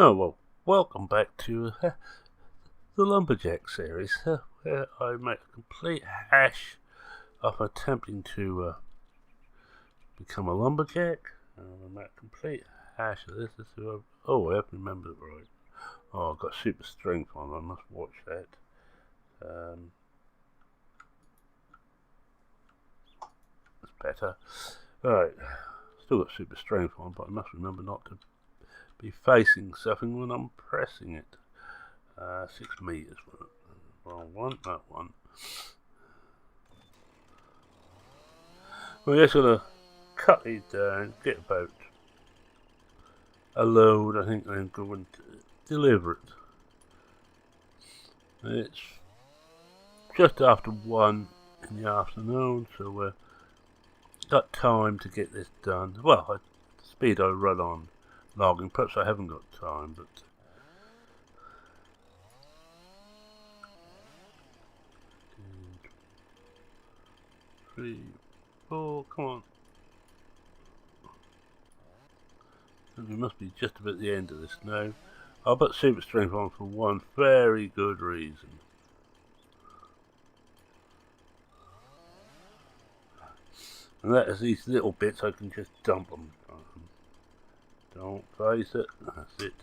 Oh, well, welcome back to the Lumberjack series, where I make a complete hash of attempting to become a lumberjack. I make a complete hash of this. Oh, I haven't remembered it right. Oh, I've got super strength on, I must watch that. That's better. Right, still got super strength on, but I must remember not to be facing something when I'm pressing it. 6 meters. Wrong one, that one. We're just gonna cut these down, get about a load, I think, and go and deliver it. It's just after 1 in the afternoon, so we've got time to get this done. Well, at the speed I run on logging, perhaps I haven't got time, but 3, 4, come on. We must be just about the end of this now. I'll put super strength on for one very good reason. And that is these little bits I can just dump them. Don't face it. That's it.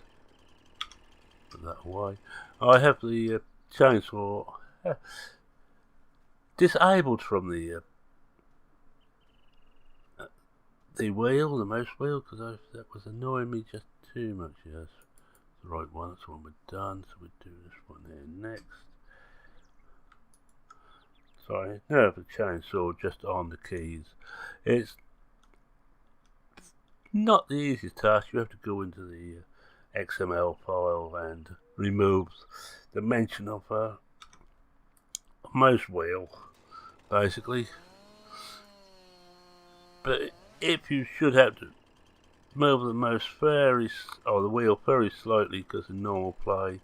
Put that away. I have the chainsaw disabled from the wheel, the mouse wheel, because that was annoying me just too much. Yes, the right one. That's the one we're done. So we'll do this one here next. Sorry, no, the chainsaw just on the keys. It's not the easiest task. You have to go into the XML file and remove the mention of a mouse wheel, basically. But if you should have to move the mouse the wheel very slightly because in normal play,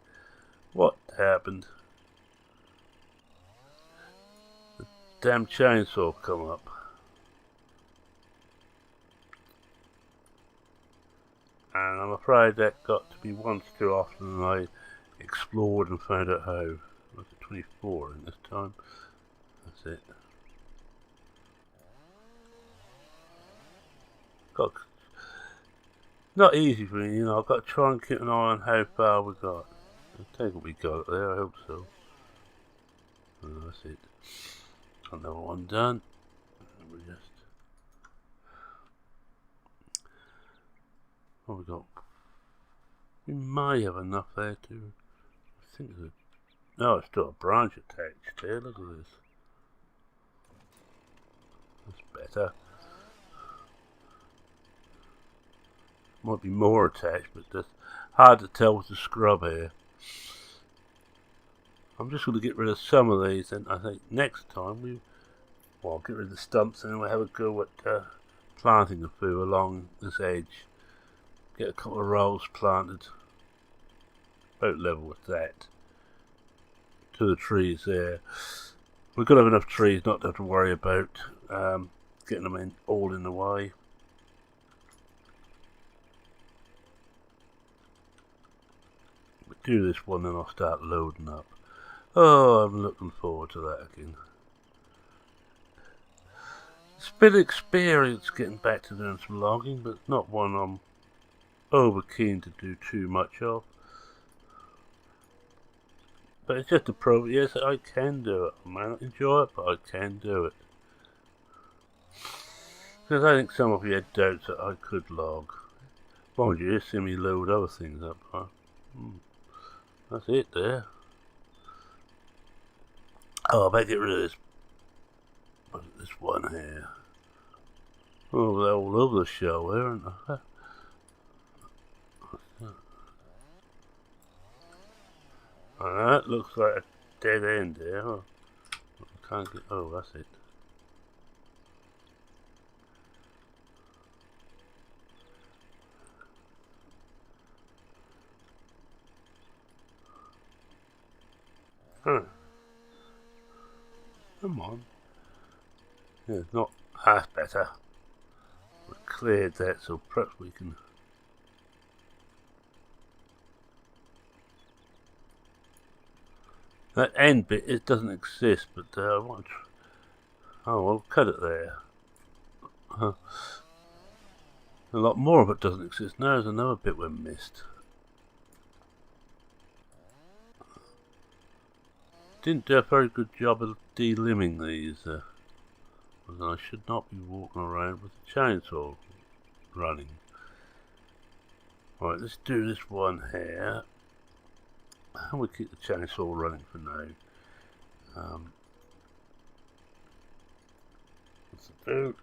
what happened? The damn chainsaw come up. And I'm afraid that got to be once too often, and I explored and found out how. Was it 24 in this time? That's it. Not easy for me, I've got to try and keep an eye on how far we got. I think we got there, I hope so. Oh, that's it. Another one done. We just... What we got? We may have enough there to... I think there's a... No, it's still a branch attached there, look at this. That's better. Might be more attached, but that's hard to tell with the scrub here. I'm just going to get rid of some of these, and I think next time I'll get rid of the stumps and then we'll have a go at planting a few along this edge. Get a couple of rows planted about level with that to the trees there. We've got to have enough trees not to have to worry about getting them all in the way. Do this one, then I'll start loading up. Oh, I'm looking forward to that again. It's been an experience getting back to doing some logging, but not one I'm over keen to do too much of. But it's just a proof, yes, I can do it. I may not enjoy it, but I can do it. Because I think some of you had doubts that I could log. Mind you, just see me load other things up. Huh? That's it there. Oh, I better get rid of this one here. Oh, they're all over the show here, aren't they? That looks like a dead end there. I can't get... Oh, that's it. Huh. Come on. Yeah, not half better. We've cleared that, so perhaps we can... That end bit, it doesn't exist, but I want to... Oh, I'll cut it there. A lot more of it doesn't exist. Now there's another bit we missed. Didn't do a very good job of delimbing these. I should not be walking around with a chainsaw running. Right, let's do this one here. And we'll keep the chainsaw running for now. What's it do?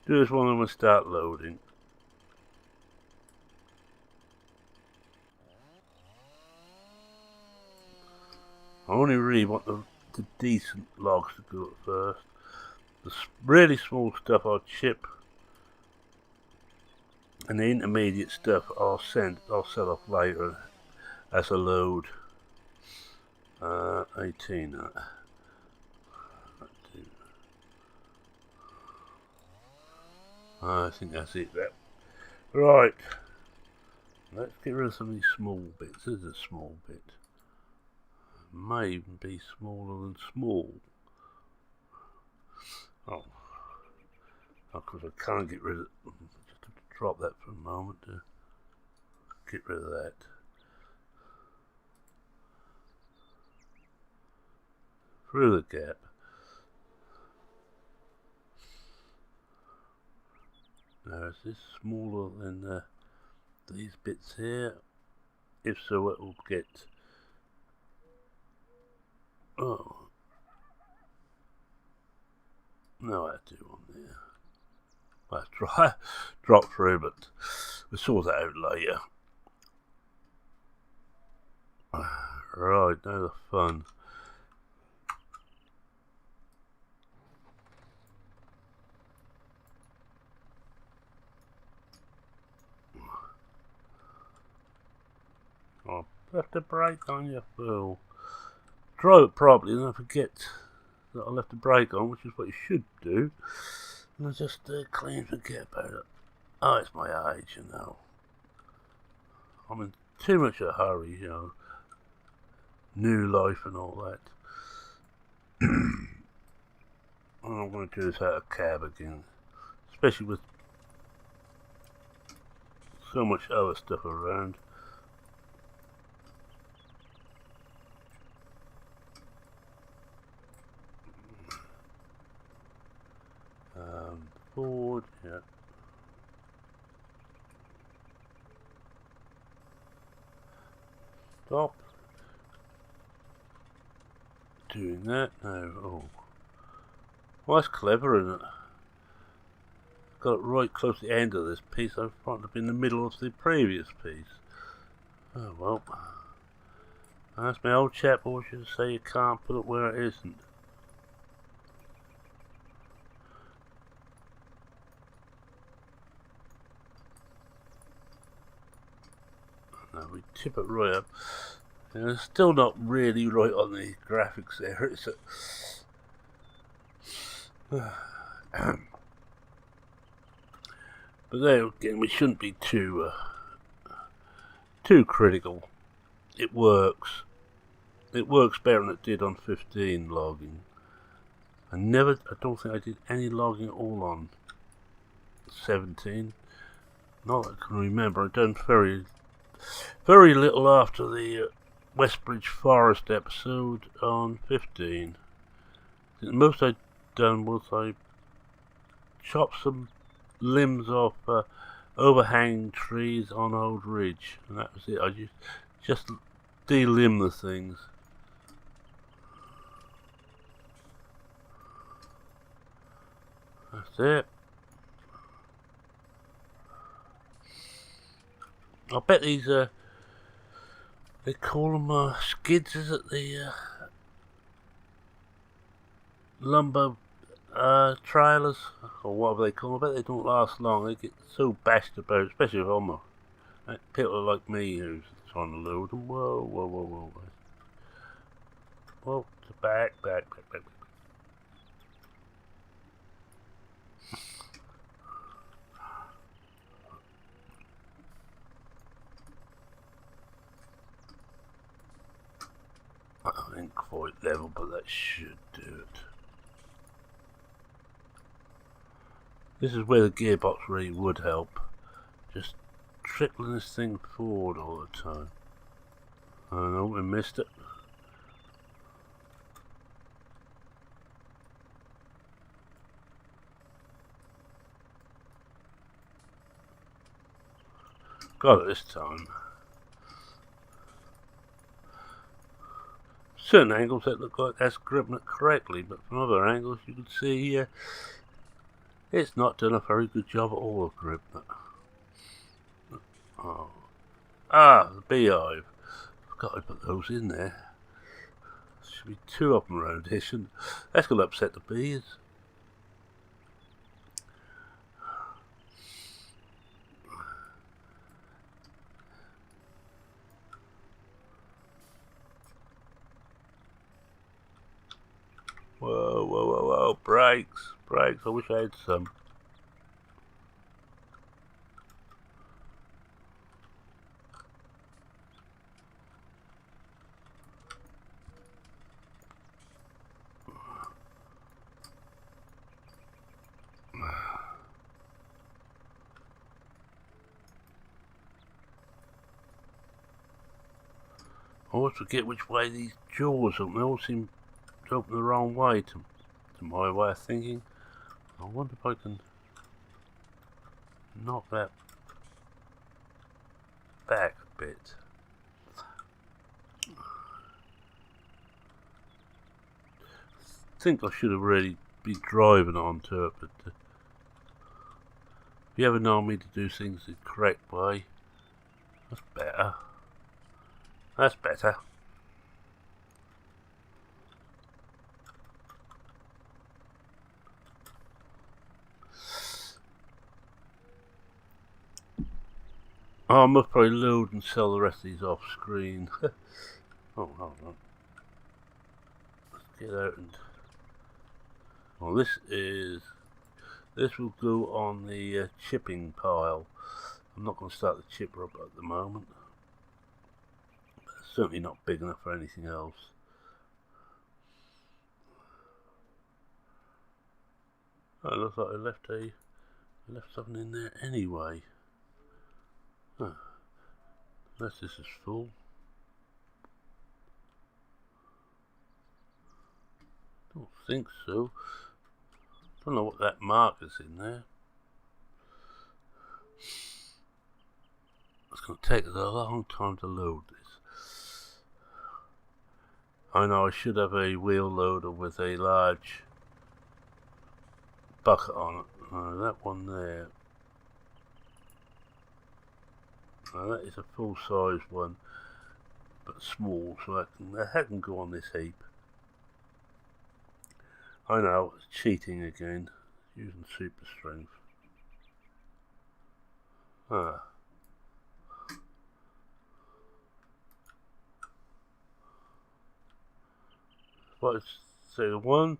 Do this one and we'll start loading. I only really want the decent logs to go at first. The really small stuff I'll chip, and the intermediate stuff I'll sell off later as a load. 18. I think that's it. Right. Let's get rid of some of these small bits. This is a small bit. May even be smaller than small. Oh, because I can't get rid of it. Just have to drop that for a moment to get rid of that. Through the gap. Now is this smaller than these bits here? If so, it will get... Oh. No, I do on there. Let's try drop through, but we'll sort that out later. Right, now the fun. I'll left a brake on, you fool. Drive it properly and I forget that I left a brake on, which is what you should do. And I just clean forget about it. Oh, it's my age, you know. I'm in too much of a hurry, you know. New life and all that. All I'm going to do is out of cab again. Especially with so much other stuff around. Forward, yeah. Stop doing that now. Oh, well, that's clever, isn't it? Got it right close to the end of this piece. I thought it'd be in the middle of the previous piece. Oh well. That's my old chap always used to say you can't put it where it isn't. No, we tip it right up. And it's still not really right on the graphics there. It's but there again, we shouldn't be too critical. It works. It works better than it did on 15 logging. I don't think I did any logging at all on 17. Not that I can remember. I've done very little after the Westbridge Forest episode on 15. The most I'd done was I chopped some limbs off overhanging trees on Old Ridge, and that was it. I just delimb the things. That's it. I bet these they call them skids, is it? The lumber trailers, or whatever they call them. I bet they don't last long. They get so bashed about, especially if I'm people like me who's trying to load them. Whoa, whoa, whoa, whoa, whoa. Whoa, back. Ain't quite level, but that should do it. This is where the gearbox really would help. Just trickling this thing forward all the time. I don't know, we missed it. Got it this time. Certain angles that look like that's gripping it correctly, but from other angles you can see it's not done a very good job at all of gripping it. Oh. The beehive. Forgot I put those in there. Should be 2 of them around here, shouldn't it? That's going to upset the bees. Whoa, whoa, whoa, whoa, brakes, brakes, I wish I had some. I always forget which way these jaws open. They all seem to open the wrong way to my way of thinking. I wonder if I can knock that back a bit. I think I should have really been driving onto it, but if you ever know me to do things the correct way, that's better. That's better. Oh, I must probably load and sell the rest of these off screen. Oh, hold on. Let's get out and... Well, this will go on the chipping pile. I'm not going to start the chipper up at the moment. But it's certainly not big enough for anything else. Oh, it looks like I left something in there anyway. Huh. Unless this is full. Don't think so. Don't know what that mark is in there. It's going to take us a long time to load this. I know I should have a wheel loader with a large bucket on it. That one there. Now that is a full size one, but small, so that can go on this heap. I know, it's cheating again, using super strength. But so the one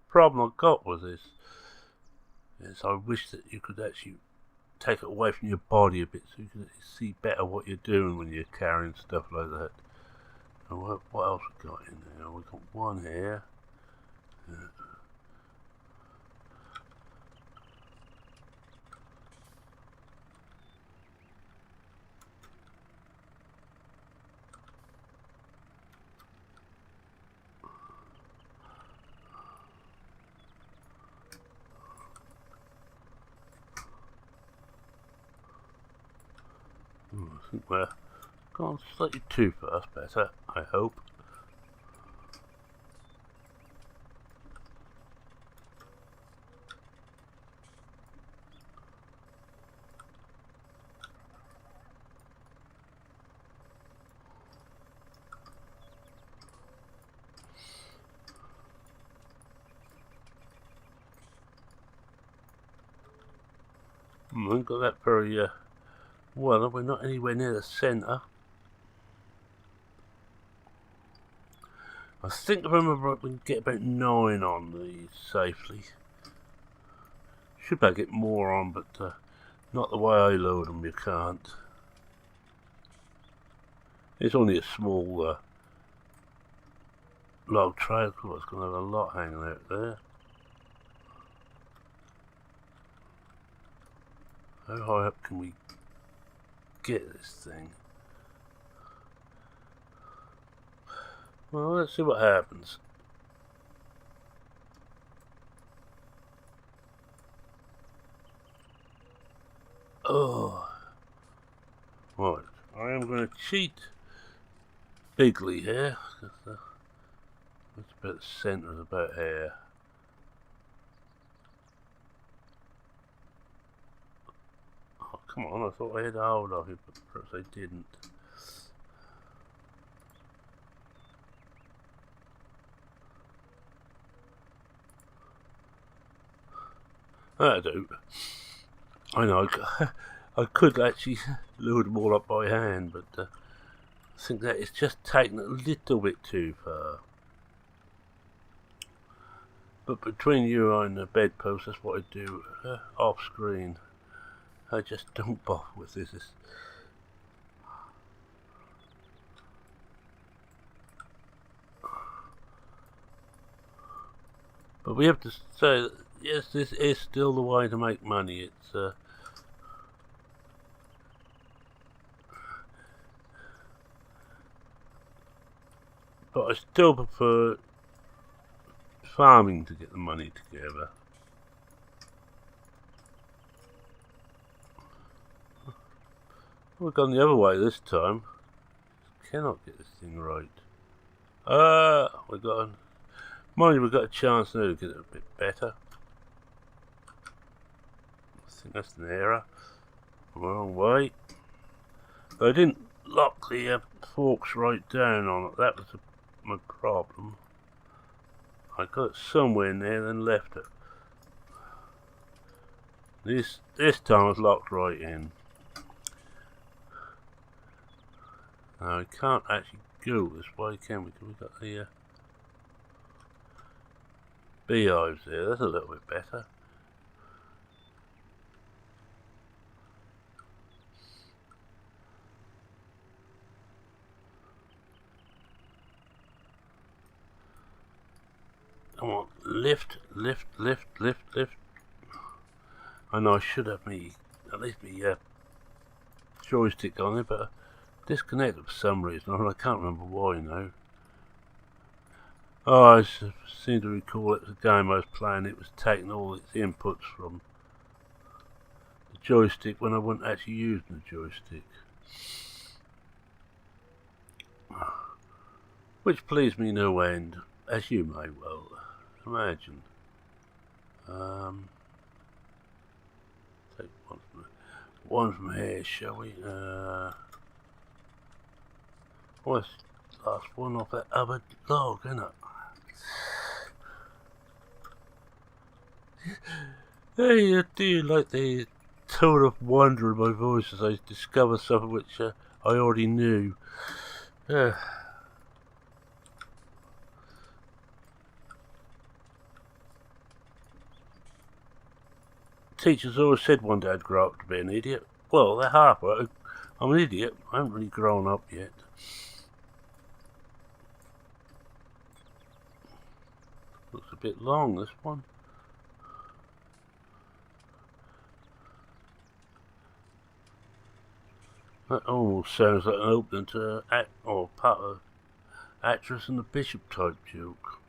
problem I got with this is I wish that you could actually take it away from your body a bit so you can see better what you're doing when you're carrying stuff like that. And what else we got in there? We got one here. I think we're gone slightly too fast, better, I hope. I haven't got that very well, we're not anywhere near the centre. I think I remember we can get about 9 on these safely. Should be able to get more on, but not the way I load them, you can't. It's only a small log trail. Oh, it's going to have a lot hanging out there. How high up can we get this thing? Well, let's see what happens. Oh, right. I am going to cheat bigly here. It's about the centre of about here. Oh, come on, I thought I had a hold of it, but perhaps I didn't. That'll do. I know, I could actually lure them all up by hand, but I think that is just taking it a little bit too far. But between you and the bedpost, that's what I do off screen. I just don't bother with this. But we have to say that, yes, this is still the way to make money. It's but I still prefer farming to get the money together. We've gone the other way this time. Cannot get this thing right. We've got mind you, we've got a chance now to get it a bit better. I think that's an error. Wrong way. But I didn't lock the forks right down on it. That was my problem. I got it somewhere in there, then left it. This time I was locked right in. Now we can't actually go this way, can we? Because we've got the beehives there. That's a little bit better. Come on, lift. I know I should have at least me joystick on it, but I disconnected for some reason. I can't remember why now. Oh, I seem to recall it was a game I was playing. It was taking all its inputs from the joystick when I wasn't actually using the joystick. Which pleased me no end, as you may well imagine. Take one from here, shall we? What's the last one off that other log, isn't it? Hey, I do like the tone of wonder in my voice as I discover something which I already knew. Teachers always said one day I'd grow up to be an idiot. Well, they're half right. I'm an idiot. I haven't really grown up yet. Looks a bit long, this one. That almost sounds like an opening to or part of actress and the bishop type joke.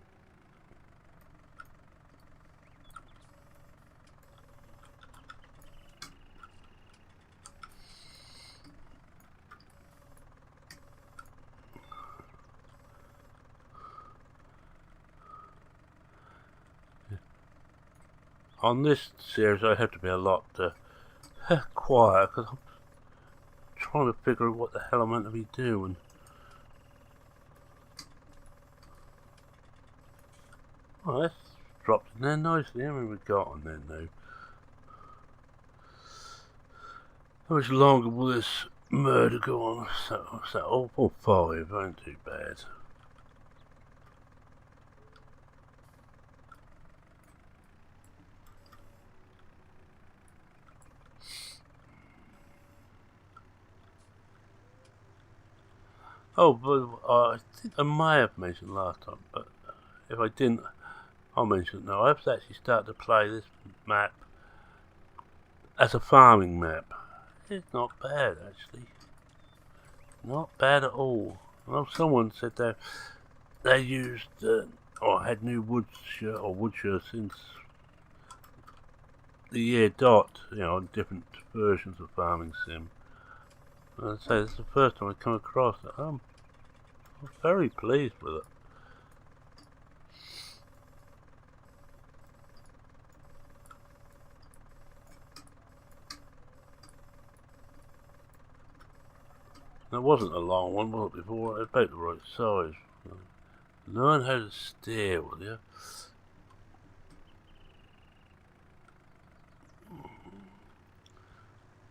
On this series I have to be a lot quiet because I'm trying to figure out what the hell I'm meant to be doing. Oh, that's dropped in there nicely. How many we got on there now? How much longer will this murder go on? So, oh, 5, ain't too bad. Oh, but I think I may have mentioned last time, but if I didn't, I'll mention it now. I've actually started to play this map as a farming map. It's not bad, actually. Not bad at all. Well, someone said that they used or had New Woodshire or Woodshire since the year dot, you know, on different versions of Farming Sim. And I'd say this is the first time I've come across it. I'm very pleased with it. It wasn't a long one, was it, before? It was about the right size. Learn how to steer, will you?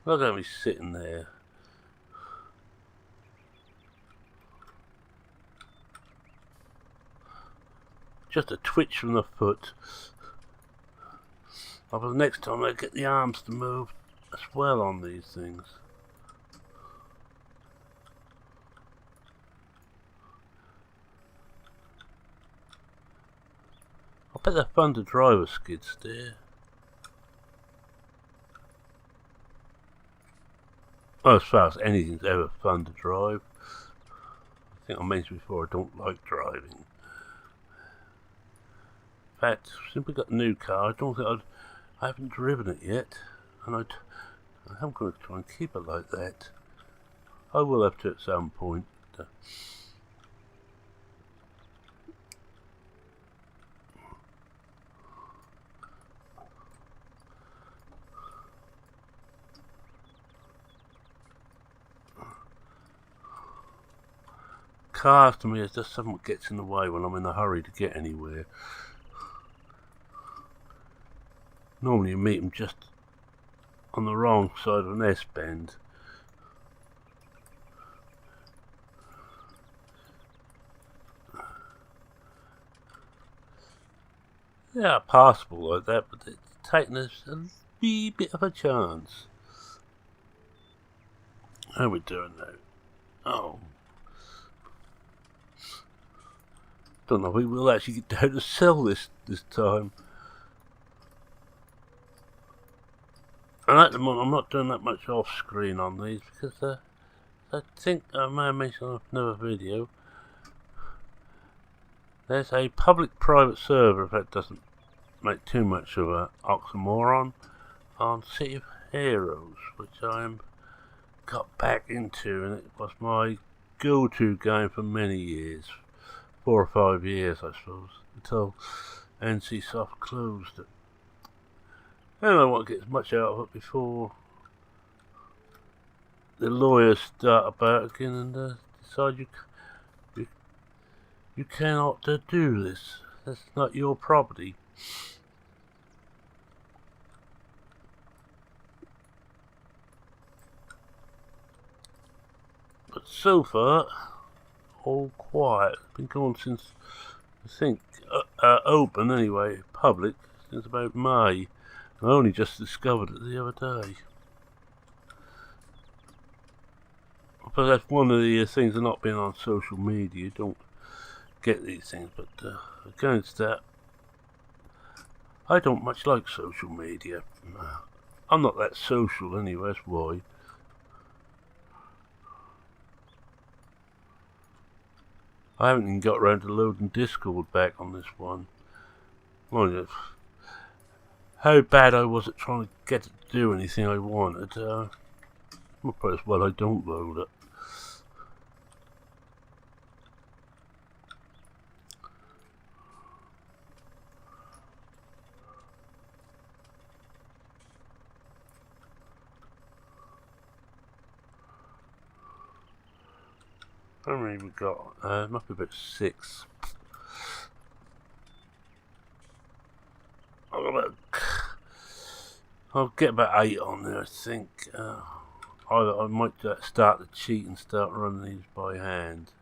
Look at me sitting there. Just a twitch from the foot. But the next time I get the arms to move as well on these things. I bet they're fun to drive a skid steer. Well, as far as anything's ever fun to drive. I think I mentioned before I don't like driving. In fact, since we got a new car, I haven't driven it yet, and I'm going to try and keep it like that. I will have to at some point. Cars to me is just something that gets in the way when I'm in a hurry to get anywhere. Normally you meet them just on the wrong side of an S-bend. They are passable like that, but it's taking us a wee bit of a chance. How are we doing now? Oh. Don't know if we will actually get down to sell this time. And at the moment I'm not doing that much off screen on these because I think I may have mentioned on another video. There's a public-private server, if that doesn't make too much of an oxymoron, on City of Heroes, which I got back into, and it was my go-to game for many years. 4 or 5 years, I suppose, until NCSoft closed it. I don't want to get as much out of it before the lawyers start about again and decide you cannot do this. That's not your property. But so far, all quiet. It's been going since, I think, open anyway, public, since about May. I only just discovered it the other day. But that's one of the things of not being on social media. You don't get these things, but against that, I don't much like social media. I'm not that social anyway, that's why. I haven't even got around to loading Discord back on this one. Well, how bad I was at trying to get it to do anything I wanted. Well, as well I don't load it. How many we got? It must be about 6. I'll get about 8 on there, I think. I might start the cheat and start running these by hand.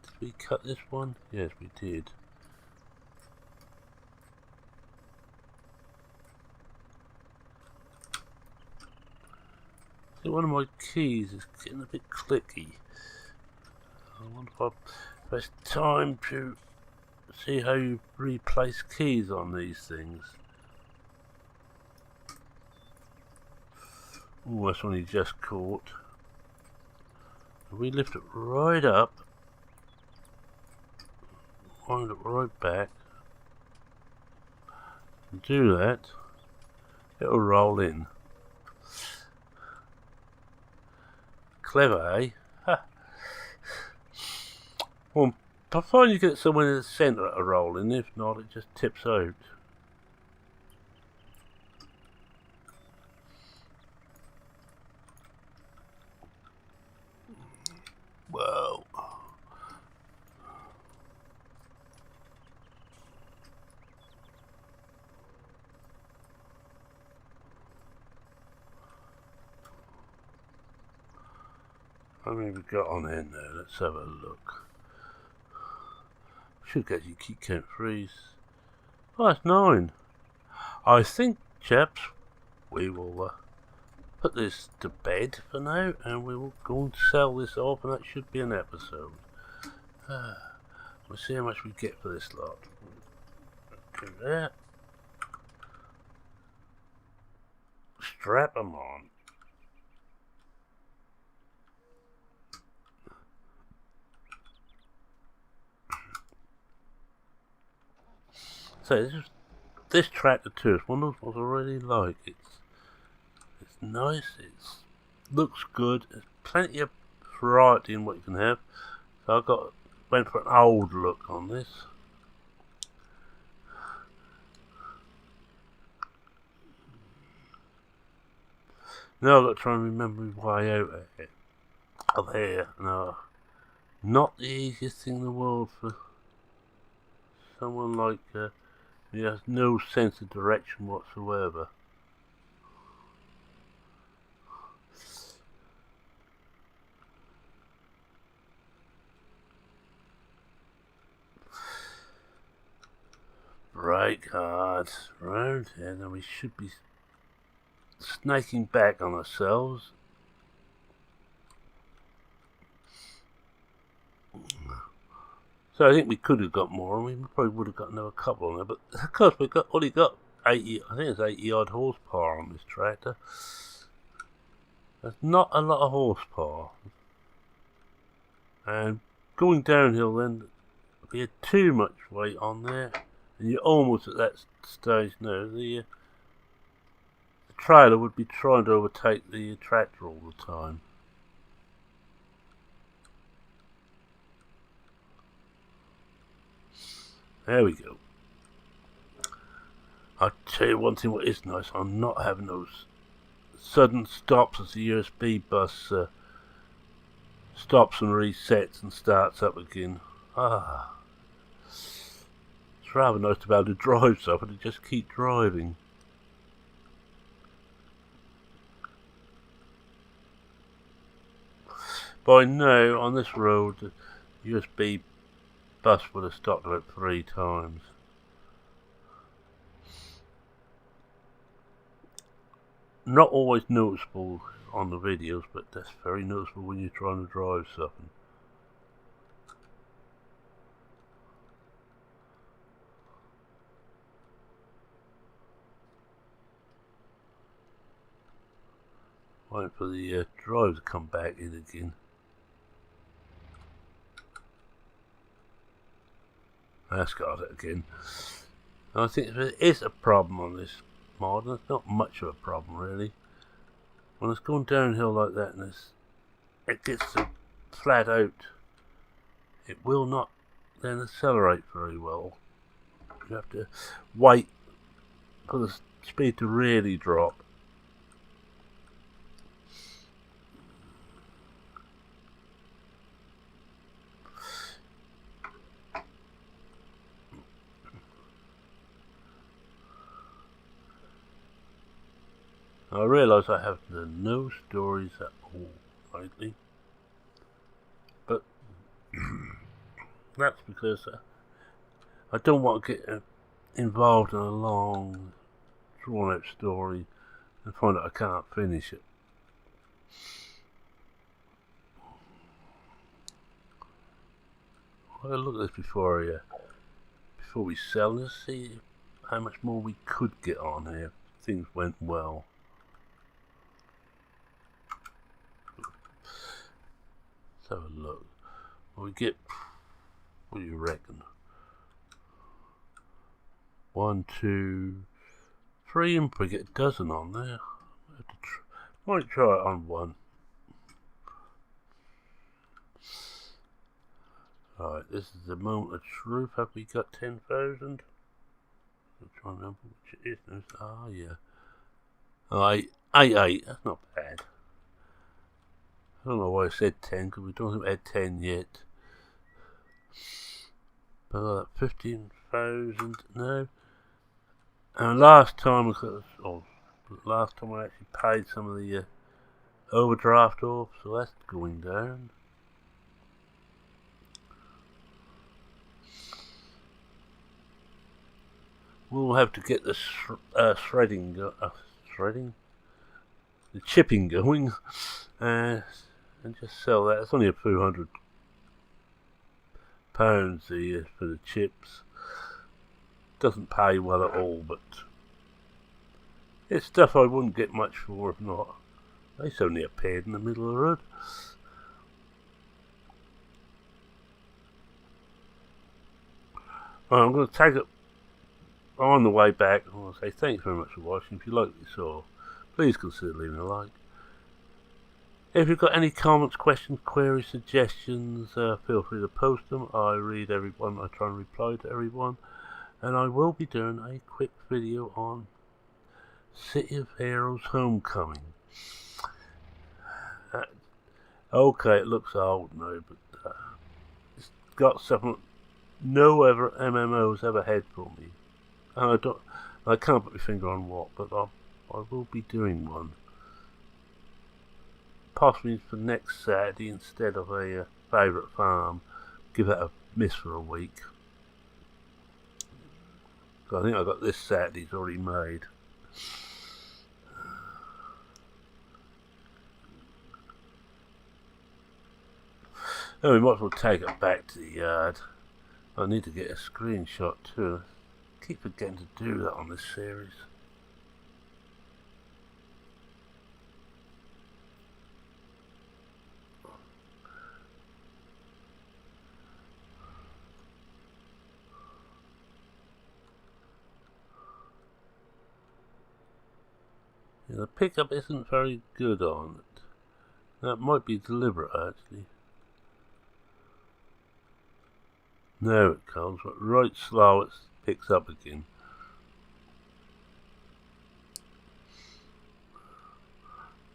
Did we cut this one? Yes, we did. See, one of my keys is getting a bit clicky. I wonder if it's time to see how you replace keys on these things. Oh, that's one he just caught. We lift it right up, wind it right back, and do that, it'll roll in. Clever, eh? Ha. Well, provided you get somewhere in the centre of a roll in, if not it just tips out. Whoa. How many have we got on in there? Let's have a look. Should get you keep count threes. Oh, that's 9. I think, chaps, we will put this to bed for now, and we will go and sell this off, and that should be an episode. We'll see how much we get for this lot. Do that. Strap them on. So this tractor too is one of those ones I really like. It's nice. It looks good. There's plenty of variety in what you can have. So I went for an old look on this. Now I've got to try and remember my way out of here. No, not the easiest thing in the world for someone like he has no sense of direction whatsoever. Right card, round here, then we should be snaking back on ourselves. So I think we could have got more, and we probably would have got another couple on there, but of course we've only got 80, I think it's 80 odd horsepower on this tractor. That's not a lot of horsepower. And going downhill then, if you had too much weight on there, and you're almost at that stage now, the trailer would be trying to overtake the tractor all the time. There we go. I'll tell you one thing what is nice, I'm not having those sudden stops as the USB bus stops and resets and starts up again. It's rather nice to be able to drive stuff and to just keep driving. By now, on this road, the USB bus would have stopped about 3 times. Not always noticeable on the videos, but that's very noticeable when you're trying to drive something. Waiting for the drive to come back in again. That's got it again. And I think there is a problem on this mod, and it's not much of a problem really. When it's going downhill like that and it gets to flat out, it will not then accelerate very well. You have to wait for the speed to really drop. I realise I have no stories at all lately, but that's because I don't want to get involved in a long, drawn out story and find that I can't finish it. I'll look at this before we sell this, see how much more we could get on here if things went well. Let's have a look. We get, what do you reckon? 1, 2, 3, and we get a dozen on there. Might try it on one. Right, this is the moment of truth. Have we got 10,000? I'm trying to remember which it is now. Ah, yeah. Alright, 8. That's not bad. I don't know why I said 10, because we don't have had 10 yet. But 15,000 now. And last time I actually paid some of the overdraft off, so that's going down. We'll have to get the the chipping going, and just sell that. It's only a few £100 for the chips. Doesn't pay well at all, but it's stuff I wouldn't get much for if not. It's only appeared in the middle of the road. Right, I'm going to tag it on the way back. I want to say thanks very much for watching. If you like what you saw, please consider leaving a like. If you've got any comments, questions, queries, suggestions, feel free to post them. I read everyone. I try and reply to everyone. And I will be doing a quick video on City of Heroes Homecoming. Okay, it looks old now, but it's got something no other MMOs ever had for me. And I can't put my finger on what, but I will be doing one. Possibly for next Saturday instead of a favourite farm. Give that a miss for a week. I think I've got this Saturday's already made. Oh, we might as well take it back to the yard. I need to get a screenshot too. I keep forgetting to do that on this series. Yeah, the pickup isn't very good on it. That might be deliberate actually. There it comes, but right slow it picks up again.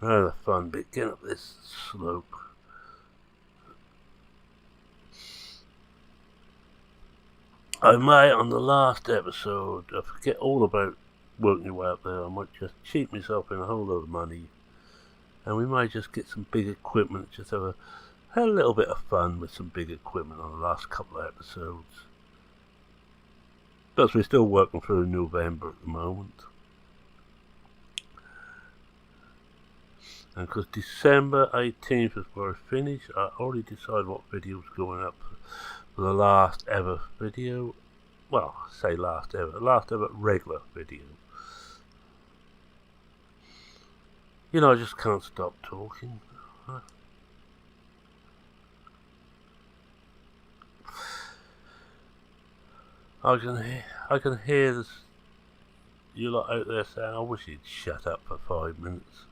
Now the fun bit, getting up this slope. I may, on the last episode, I forget all about working your way up there. I might just cheat myself in a whole lot of money. And we might just get some big equipment, just have a little bit of fun with some big equipment on the last couple of episodes. Plus we're still working through November at the moment. And because December 18th is where I finish, I already decided what video's going up for the last ever video. Well, I say last ever regular video. You know, I just can't stop talking. I can hear this, you lot out there saying, I wish you'd shut up for 5 minutes.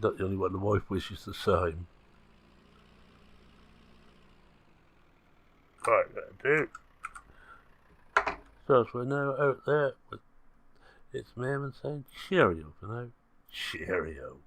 Not the only one, the wife wishes the same. Right, that'll do. So as we're now out there with it's Ma'am and saying cheerio for now. Cheerio.